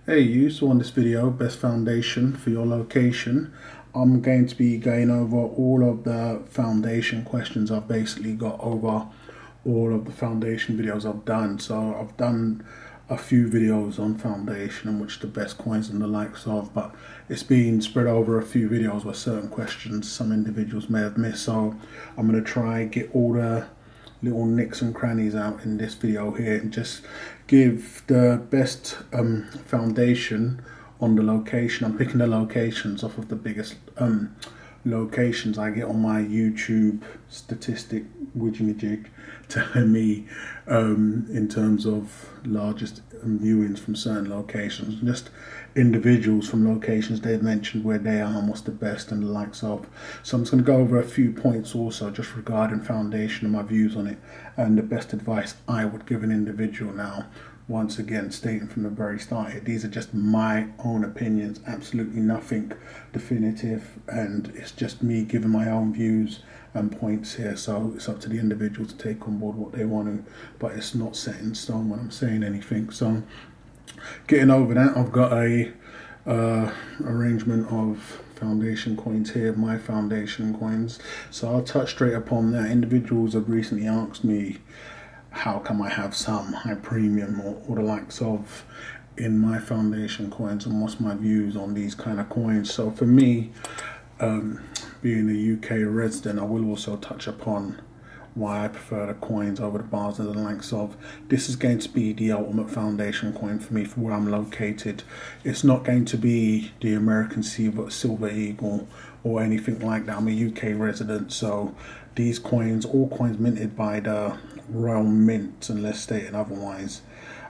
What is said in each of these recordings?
Hey you, so on this video, best foundation for your location. I'm going to be going over all of the foundation questions I've basically got over all of the foundation videos I've done. So I've done a few videos on foundation and which the best coins and the likes of, but it's been spread over a few videos where certain questions some individuals may have missed. So I'm going to try get all the little nicks and crannies out in this video here and just give the best foundation on the location. I'm picking the locations off of the biggest locations I get on my YouTube statistic widget telling me in terms of largest viewings from certain locations, just individuals from locations they've mentioned where they are and what's the best and the likes of. So I'm just going to go over a few points also just regarding foundation and my views on it and the best advice I would give an individual. Now, once again, stating from the very start here, these are just my own opinions, absolutely nothing definitive, and it's just me giving my own views and points here. So it's up to the individual to take on board what they want to, but it's not set in stone when I'm saying anything. So getting over that, I've got a arrangement of foundation coins here, my foundation coins. So I'll touch straight upon that. Individuals have recently asked me how come I have some high premium or the likes of in my foundation coins and what's my views on these kind of coins. So for me, being a UK resident, I will also touch upon why I prefer the coins over the bars and the likes of. This is going to be the ultimate foundation coin for me for where I'm located. It's not going to be the American Silver Eagle or anything like that. I'm a UK resident, so these coins, all coins minted by the Royal Mint, unless stated otherwise,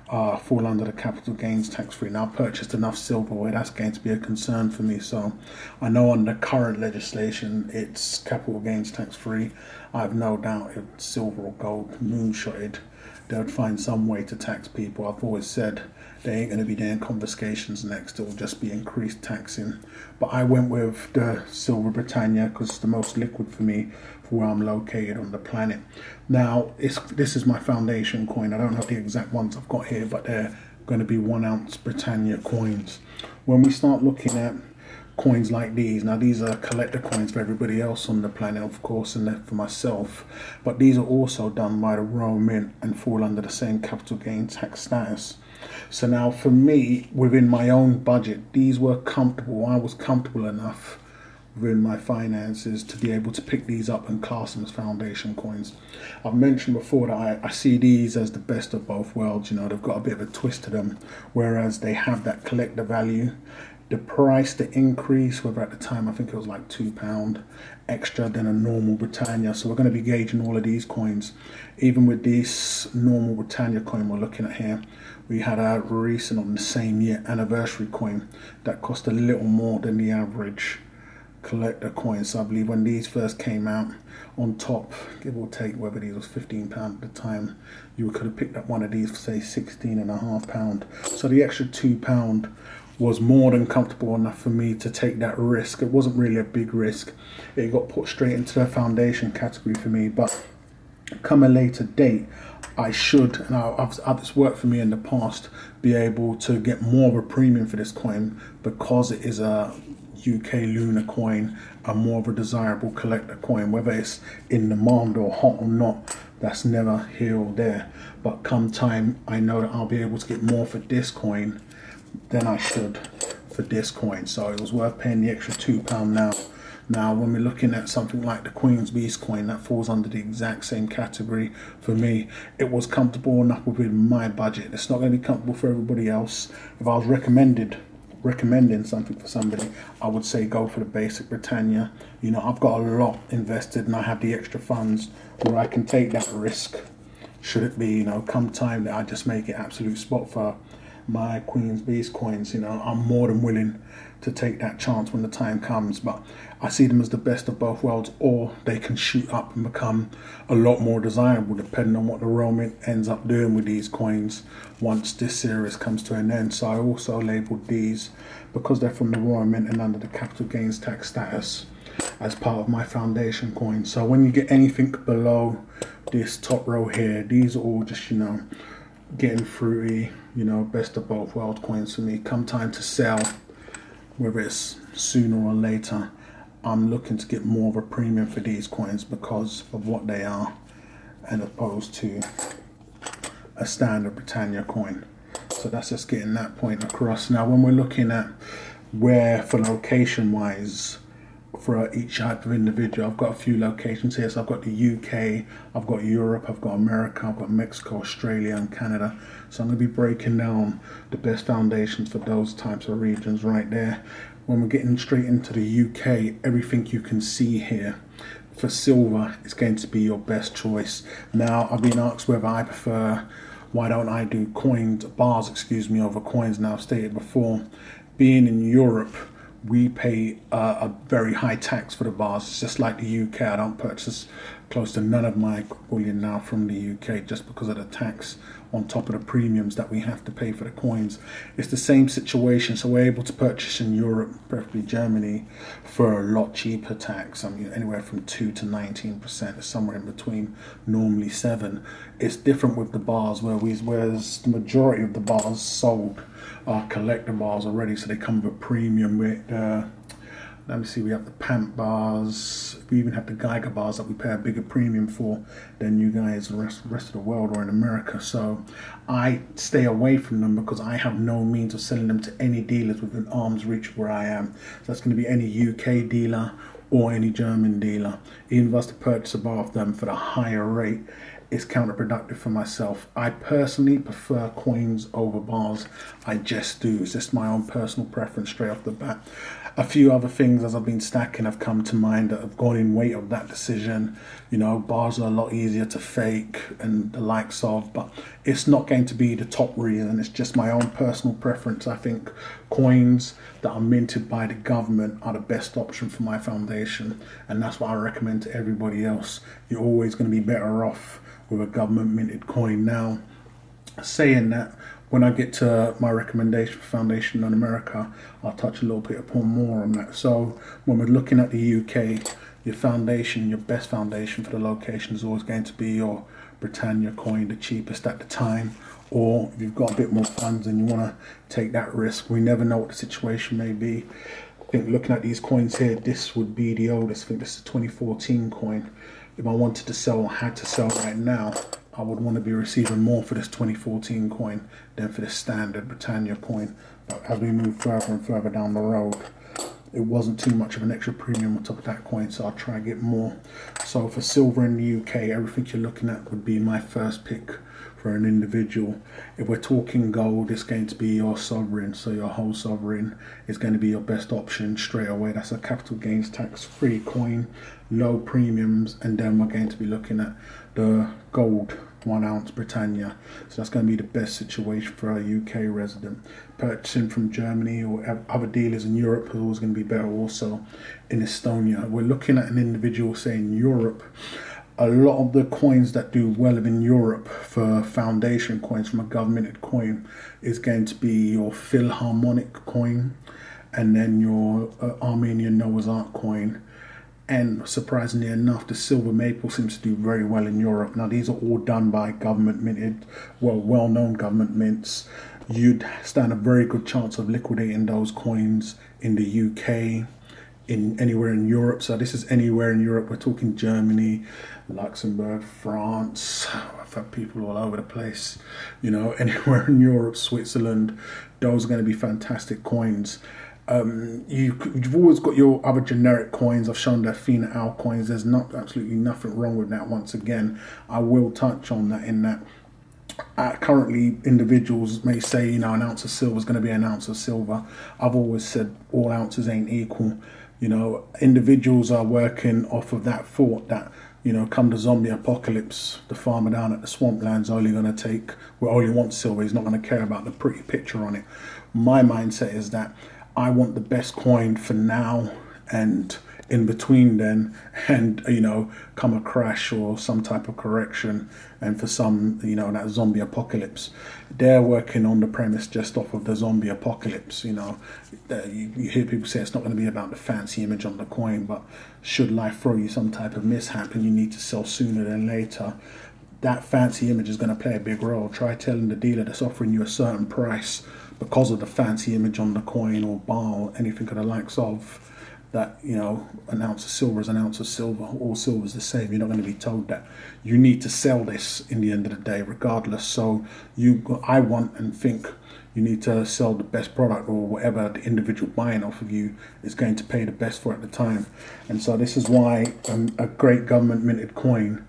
fall under the capital gains tax free. Now, I've purchased enough silver where that's going to be a concern for me. So I know under current legislation it's capital gains tax free. I have no doubt if silver or gold moonshotted, they would find some way to tax people. I've always said they ain't going to be doing confiscations next, it will just be increased taxing. But I went with the Silver Britannia because it's the most liquid for me for where I'm located on the planet. Now, this is my foundation coin. I don't have the exact ones I've got here, but they're going to be 1 ounce Britannia coins. When we start looking at coins like these, now these are collector coins for everybody else on the planet, of course, and they're for myself, but these are also done by the Royal Mint and fall under the same capital gain tax status. So now for me, within my own budget, these were comfortable. I was comfortable enough within my finances to be able to pick these up and class them as foundation coins. I've mentioned before that I see these as the best of both worlds. You know, they've got a bit of a twist to them, whereas they have that collector value. The price, the increase, whether at the time I think it was like £2 extra than a normal Britannia. So we're going to be gauging all of these coins. Even with this normal Britannia coin we're looking at here, we had a recent on the same year anniversary coin that cost a little more than the average collector coins. So I believe when these first came out, on top, give or take, whether these was £15 at the time, you could have picked up one of these for say £16.5. So the extra £2 was more than comfortable enough for me to take that risk. It wasn't really a big risk. It got put straight into the foundation category for me, but come a later date, I should, and it's worked for me in the past, be able to get more of a premium for this coin because it is a UK lunar coin and more of a desirable collector coin. Whether it's in demand or hot or not, that's never here or there. But come time, I know that I'll be able to get more for this coin than I should for this coin. So it was worth paying the extra £2 now. Now, when we're looking at something like the Queen's Beast coin, that falls under the exact same category for me. It was comfortable enough within my budget. It's not going to be comfortable for everybody else. If I was recommending something for somebody, I would say go for the basic Britannia. You know, I've got a lot invested and I have the extra funds where I can take that risk. Should it be, you know, come time that I just make it absolute spot for my Queen's Beast coins, you know, I'm more than willing to take that chance when the time comes. But I see them as the best of both worlds, or they can shoot up and become a lot more desirable depending on what the Royal Mint ends up doing with these coins once this series comes to an end. So I also labelled these, because they're from the Royal Mint and under the capital gains tax status, as part of my foundation coin. So when you get anything below this top row here, these are all just, you know, getting fruity, you know, best of both world coins for me. Come time to sell, whether it's sooner or later, I'm looking to get more of a premium for these coins because of what they are, as opposed to a standard Britannia coin. So that's just getting that point across. Now when we're looking at where for location wise for each type of individual, I've got a few locations here. So I've got the UK, I've got Europe, I've got America, I've got Mexico, Australia and Canada. So I'm going to be breaking down the best foundations for those types of regions right there. When we're getting straight into the UK, everything you can see here for silver is going to be your best choice. Now I've been asked whether I prefer, why don't I do bars over coins. Now I've stated before, being in Europe, we pay a very high tax for the bars. It's just like the UK. I don't purchase close to none of my bullion now from the UK just because of the tax on top of the premiums that we have to pay for the coins. It's the same situation. So we're able to purchase in Europe, preferably Germany, for a lot cheaper tax. I mean, anywhere from 2 to 19%, somewhere in between, normally 7. It's different with the bars, whereas the majority of the bars sold are collector bars already, so they come with a premium with let me see, we have the Pamp bars, we even have the Geiger bars that we pay a bigger premium for than you guys, the rest of the world or in America. So I stay away from them because I have no means of selling them to any dealers within arm's reach of where I am. So that's going to be any UK dealer or any German dealer. Even if I was to purchase a bar of them for the higher rate, it's counterproductive for myself. I personally prefer coins over bars. I just do. It's just my own personal preference straight off the bat. A few other things as I've been stacking have come to mind that have gone in weight of that decision. You know, bars are a lot easier to fake and the likes of, but it's not going to be the top reason. It's just my own personal preference. I think coins that are minted by the government are the best option for my foundation, and that's what I recommend to everybody else. You're always going to be better off with a government minted coin. Now, saying that, when I get to my recommendation for foundation in America, I'll touch a little bit upon more on that. So when we're looking at the UK, your foundation, your best foundation for the location is always going to be your Britannia coin, the cheapest at the time. Or if you've got a bit more funds and you want to take that risk, we never know what the situation may be. I think looking at these coins here, this would be the oldest. I think this is a 2014 coin. If I wanted to sell or had to sell right now, I would want to be receiving more for this 2014 coin than for this standard Britannia coin. But as we move further and further down the road, it wasn't too much of an extra premium on top of that coin, so I'll try and get more. So for silver in the UK, everything you're looking at would be my first pick for an individual. If we're talking gold, it's going to be your sovereign. So your whole sovereign is going to be your best option straight away. That's a capital gains tax free coin, low premiums, and then we're going to be looking at the gold 1 ounce Britannia. So that's going to be the best situation for a UK resident. Purchasing from Germany or other dealers in Europe is always going to be better. Also in Estonia, we're looking at an individual, say in Europe, a lot of the coins that do well in Europe for foundation coins from a governmented coin is going to be your Philharmonic coin and then your Armenian Noah's Ark coin. And surprisingly enough, the silver maple seems to do very well in Europe. Now these are all done by government minted, well-known government mints. You'd stand a very good chance of liquidating those coins in the UK, in anywhere in Europe. So this is anywhere in Europe. We're talking Germany, Luxembourg, France. I've had people all over the place, you know, anywhere in Europe, Switzerland. Those are going to be fantastic coins. You've always got your other generic coins. I've shown the Athena Al coins. There's absolutely nothing wrong with that. Once again, I will touch on that in that currently individuals may say, you know, an ounce of silver is going to be an ounce of silver. I've always said all ounces ain't equal. You know, individuals are working off of that thought that, you know, come the zombie apocalypse, the farmer down at the swampland's only going to only wants silver. He's not going to care about the pretty picture on it. My mindset is that I want the best coin for now and in between then, and, you know, come a crash or some type of correction, and for some, you know, that zombie apocalypse, they're working on the premise just off of the zombie apocalypse. You know, you hear people say it's not going to be about the fancy image on the coin, but should life throw you some type of mishap and you need to sell sooner than later, that fancy image is going to play a big role. Try telling the dealer that's offering you a certain price because of the fancy image on the coin or bar or anything of the likes of, that, you know, an ounce of silver is an ounce of silver, all silver is the same. You're not going to be told that. You need to sell this in the end of the day regardless. So I want and think you need to sell the best product, or whatever the individual buying off of you is going to pay the best for at the time. And so this is why a great government minted coin,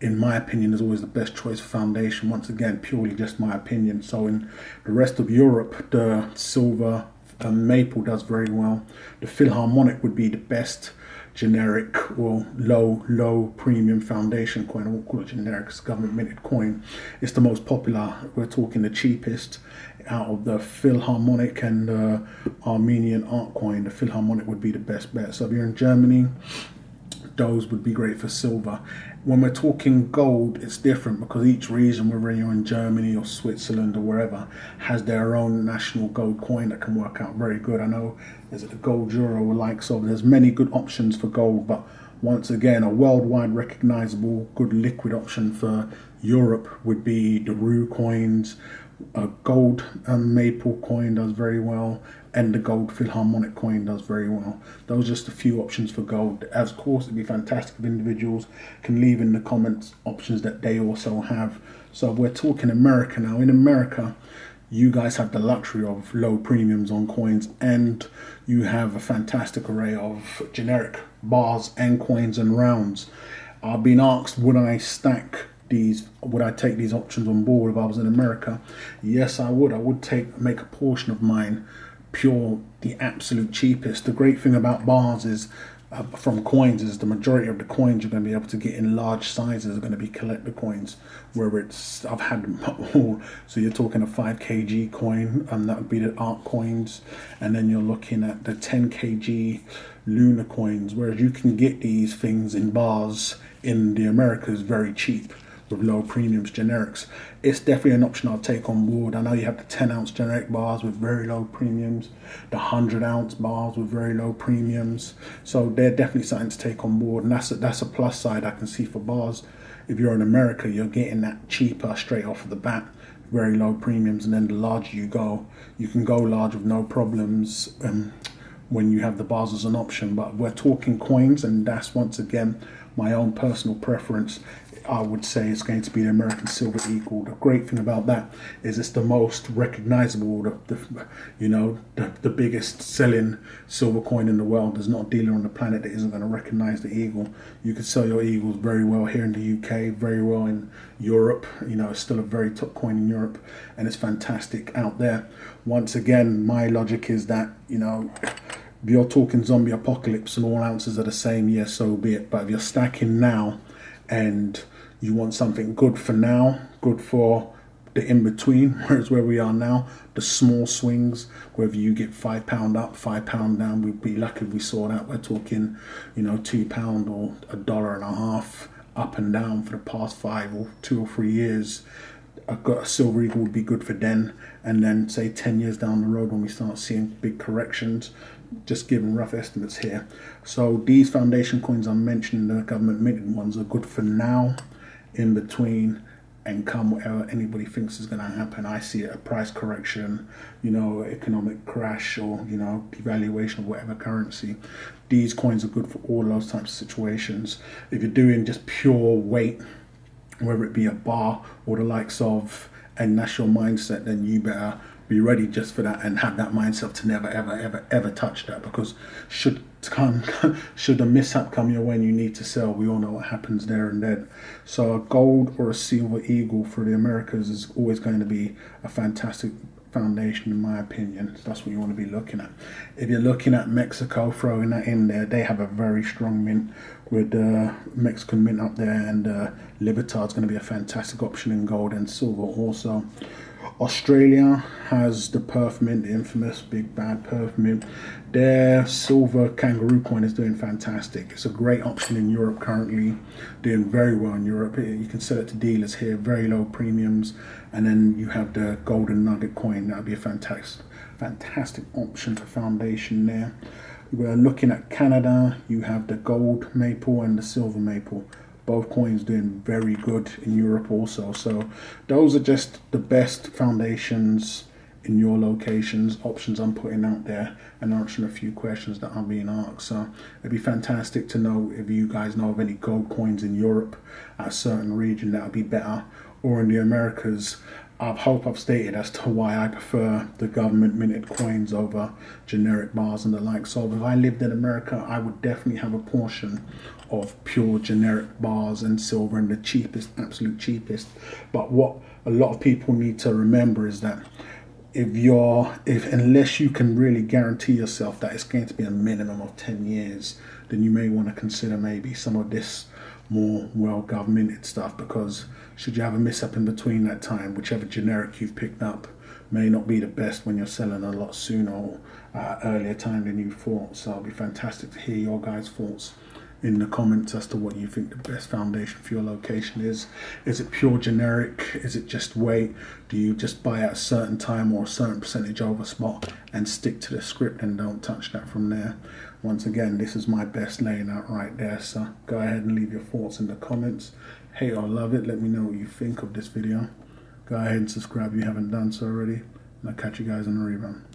in my opinion, is always the best choice for foundation. Once again, purely just my opinion. So in the rest of Europe, the silver maple does very well. The Philharmonic would be the best generic or low premium foundation coin. I won't call it generic, it's government minted coin. It's the most popular. We're talking the cheapest out of the Philharmonic and the Armenian art coin. The Philharmonic would be the best bet. So if you're in Germany, those would be great for silver. When we're talking gold, it's different, because each region, whether you're in Germany or Switzerland or wherever, has their own national gold coin that can work out very good. I know there's the gold euro or likes of, there's many good options for gold, but once again, a worldwide recognizable good liquid option for Europe would be the Rue coins. A gold maple coin does very well, and the gold Philharmonic coin does very well. Those are just a few options for gold. Of course, it'd be fantastic if individuals can leave in the comments options that they also have. So we're talking America now. In America, you guys have the luxury of low premiums on coins, and you have a fantastic array of generic bars and coins and rounds. I've been asked, would I take these options on board if I was in America? Yes, I would. I would make a portion of mine pure, the absolute cheapest. The great thing about bars is, from coins, is the majority of the coins you're going to be able to get in large sizes are going to be collector coins, where I've had them all. So you're talking a 5 kg coin, and that would be the art coins, and then you're looking at the 10 kg lunar coins, whereas you can get these things in bars in the Americas very cheap with low premiums, generics. It's definitely an option I'll take on board. I know you have the 10-ounce generic bars with very low premiums, the 100-ounce bars with very low premiums. So they're definitely something to take on board, and that's a plus side I can see for bars. If you're in America, you're getting that cheaper straight off of the bat, very low premiums, and then the larger you go, you can go large with no problems when you have the bars as an option. But we're talking coins, and that's once again my own personal preference. I would say it's going to be the American Silver Eagle. The great thing about that is it's the most recognizable, the biggest selling silver coin in the world. There's not a dealer on the planet that isn't going to recognize the Eagle. You could sell your Eagles very well here in the UK, very well in Europe. You know, it's still a very top coin in Europe, and it's fantastic out there. Once again, my logic is that, you know, if you're talking zombie apocalypse and all ounces are the same, yes, so be it. But if you're stacking now and you want something good for now, good for the in-between, whereas where we are now, the small swings, whether you get £5 up, £5 down, we'd be lucky if we saw that. We're talking, you know, £2 or $1.50 up and down for the past 2 or 3 years. A Silver Eagle would be good for then, and then say 10 years down the road when we start seeing big corrections, just giving rough estimates here. So these foundation coins I'm mentioning, the government minted ones, are good for now, in between, and come whatever anybody thinks is going to happen. I see it, a price correction, you know, economic crash, or, you know, devaluation of whatever currency. These coins are good for all those types of situations. If you're doing just pure weight, whether it be a bar or the likes of, and that's your mindset, then you better be ready just for that and have that mindset to never ever touch that, because should a mishap come your way and you need to sell, we all know what happens there and then. So a gold or a Silver Eagle for the Americas is always going to be a fantastic foundation, in my opinion. So that's what you want to be looking at. If you're looking at Mexico, throwing that in there, they have a very strong mint with the Mexican mint up there, and Libertad's going to be a fantastic option in gold and silver also. Australia has the Perth Mint, the infamous big bad Perth Mint. Their silver kangaroo coin is doing fantastic. It's a great option in Europe currently, doing very well in Europe. You can sell it to dealers here, very low premiums. And then you have the golden nugget coin. That would be a fantastic option for foundation there. We're looking at Canada. You have the gold maple and the silver maple. both coins doing very good in Europe also. So those are just the best foundations in your locations, options I'm putting out there, and answering a few questions that I'm being asked. So it'd be fantastic to know if you guys know of any gold coins in Europe at a certain region that would be better, or in the Americas. I hope I've stated as to why I prefer the government minted coins over generic bars and the like. So if I lived in America, I would definitely have a portion of pure generic bars and silver and the cheapest, absolute cheapest. But what a lot of people need to remember is that unless you can really guarantee yourself that it's going to be a minimum of 10 years, then you may want to consider maybe some of this more well governmented stuff, because should you have a mess up in between that time, whichever generic you've picked up may not be the best when you're selling a lot sooner or earlier time than you thought. So it'll be fantastic to hear your guys' thoughts in the comments as to what you think the best foundation for your location is. Is it pure generic? Is it just weight? Do you just buy at a certain time or a certain percentage over spot and stick to the script and don't touch that from there? Once again, this is my best laying out right there, so go ahead and leave your thoughts in the comments. Hate or love it, let me know what you think of this video. Go ahead and subscribe if you haven't done so already, and I'll catch you guys on the rebound.